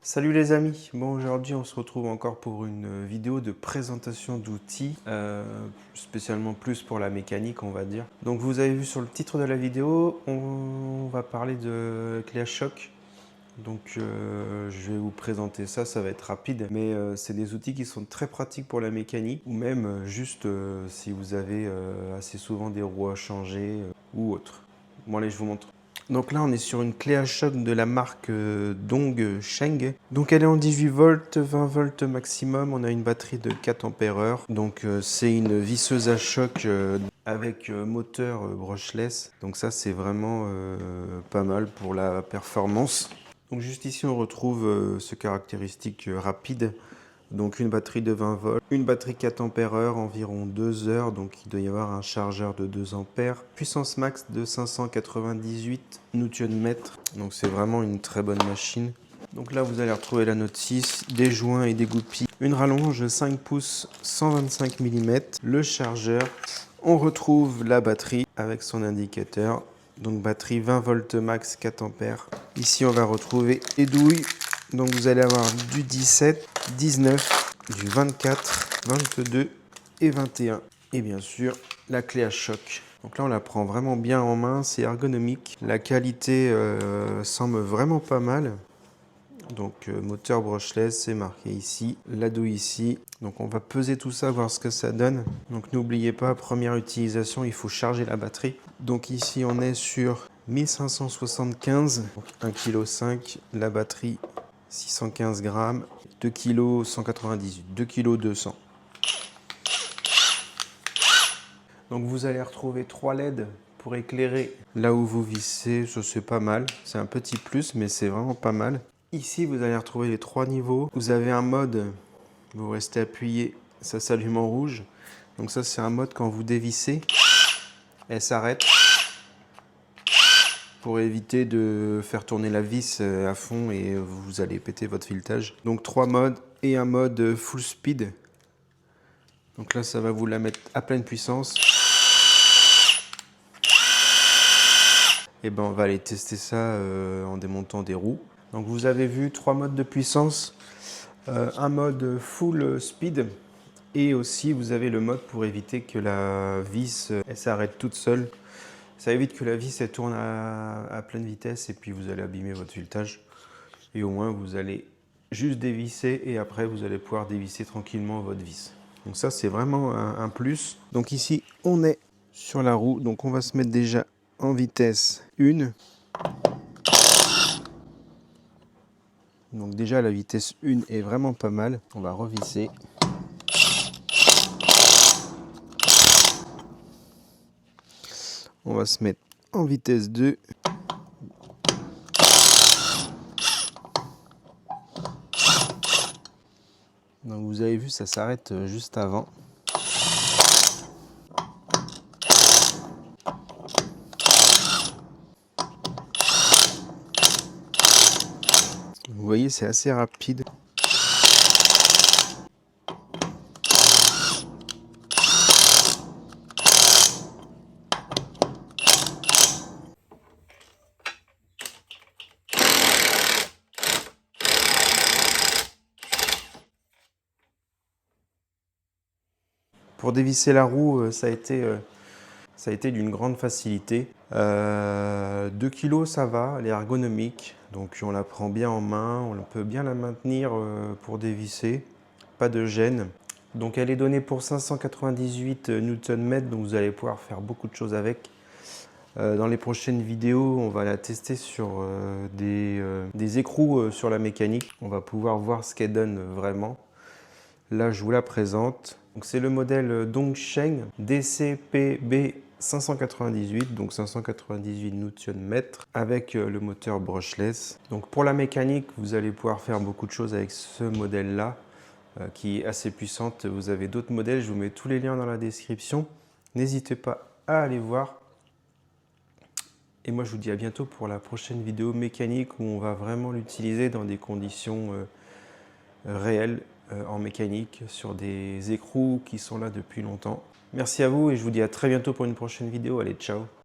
Salut les amis, bon aujourd'hui on se retrouve encore pour une vidéo de présentation d'outils, spécialement plus pour la mécanique on va dire. Donc vous avez vu sur le titre de la vidéo, on va parler de clé à choc. Donc je vais vous présenter ça, ça va être rapide, mais c'est des outils qui sont très pratiques pour la mécanique ou même juste si vous avez assez souvent des roues à changer ou autre. Bon allez je vous montre. Donc là on est sur une clé à choc de la marque Dongsheng. Donc elle est en 18 volts, 20 volts maximum, on a une batterie de 4 ampères-heure. Donc c'est une visseuse à choc avec moteur brushless. Donc ça c'est vraiment pas mal pour la performance. Donc juste ici on retrouve ce caractéristique rapide. Donc une batterie de 20 volts, une batterie 4 ampères-heure, environ 2 heures, donc il doit y avoir un chargeur de 2 ampères. Puissance max de 598 Nm, donc c'est vraiment une très bonne machine. Donc là vous allez retrouver la note 6, des joints et des goupilles, une rallonge 5 pouces 125 mm, le chargeur. On retrouve la batterie avec son indicateur. Donc batterie 20 volts max 4 ampères. Ici on va retrouver les douilles. Donc vous allez avoir du 17, 19, du 24, 22 et 21. Et bien sûr la clé à choc. Donc là on la prend vraiment bien en main, c'est ergonomique. La qualité semble vraiment pas mal. Donc moteur brushless, c'est marqué ici, la douille ici. Donc on va peser tout ça, voir ce que ça donne. Donc n'oubliez pas, première utilisation, il faut charger la batterie. Donc ici on est sur 1575, donc 1,5 kg, la batterie 615 grammes, 2 kg 198, 2 kg 200. Donc vous allez retrouver 3 LED pour éclairer là où vous vissez, ça c'est pas mal. C'est un petit plus mais c'est vraiment pas mal. Ici, vous allez retrouver les 3 niveaux. Vous avez un mode, vous restez appuyé, ça s'allume en rouge. Donc ça, c'est un mode quand vous dévissez, elle s'arrête pour éviter de faire tourner la vis à fond et vous allez péter votre filetage. Donc 3 modes et un mode full speed. Donc là, ça va vous la mettre à pleine puissance. Et ben, on va aller tester ça en démontant des roues. Donc vous avez vu 3 modes de puissance, un mode full speed et aussi vous avez le mode pour éviter que la vis elle s'arrête toute seule. Ça évite que la vis elle tourne à pleine vitesse et puis vous allez abîmer votre filetage. Et au moins vous allez juste dévisser et après vous allez pouvoir dévisser tranquillement votre vis. Donc ça c'est vraiment un plus. Donc ici on est sur la roue, donc on va se mettre déjà en vitesse 1. Donc déjà la vitesse 1 est vraiment pas mal. On va revisser. On va se mettre en vitesse 2. Donc vous avez vu, ça s'arrête juste avant. Vous voyez, c'est assez rapide. Pour dévisser la roue, ça a été d'une grande facilité. 2 kg, ça va, elle est ergonomique. Donc on la prend bien en main, on peut bien la maintenir pour dévisser. Pas de gêne. Donc elle est donnée pour 598 Nm, donc vous allez pouvoir faire beaucoup de choses avec. Dans les prochaines vidéos, on va la tester sur des écrous sur la mécanique. On va pouvoir voir ce qu'elle donne vraiment. Là, je vous la présente. C'est le modèle Dongsheng DCPB 598, donc 598 Nm avec le moteur brushless. Donc pour la mécanique, vous allez pouvoir faire beaucoup de choses avec ce modèle-là qui est assez puissante. Vous avez d'autres modèles, je vous mets tous les liens dans la description. N'hésitez pas à aller voir. Et moi, je vous dis à bientôt pour la prochaine vidéo mécanique où on va vraiment l'utiliser dans des conditions réelles en mécanique sur des écrous qui sont là depuis longtemps. Merci à vous et je vous dis à très bientôt pour une prochaine vidéo. Allez, ciao!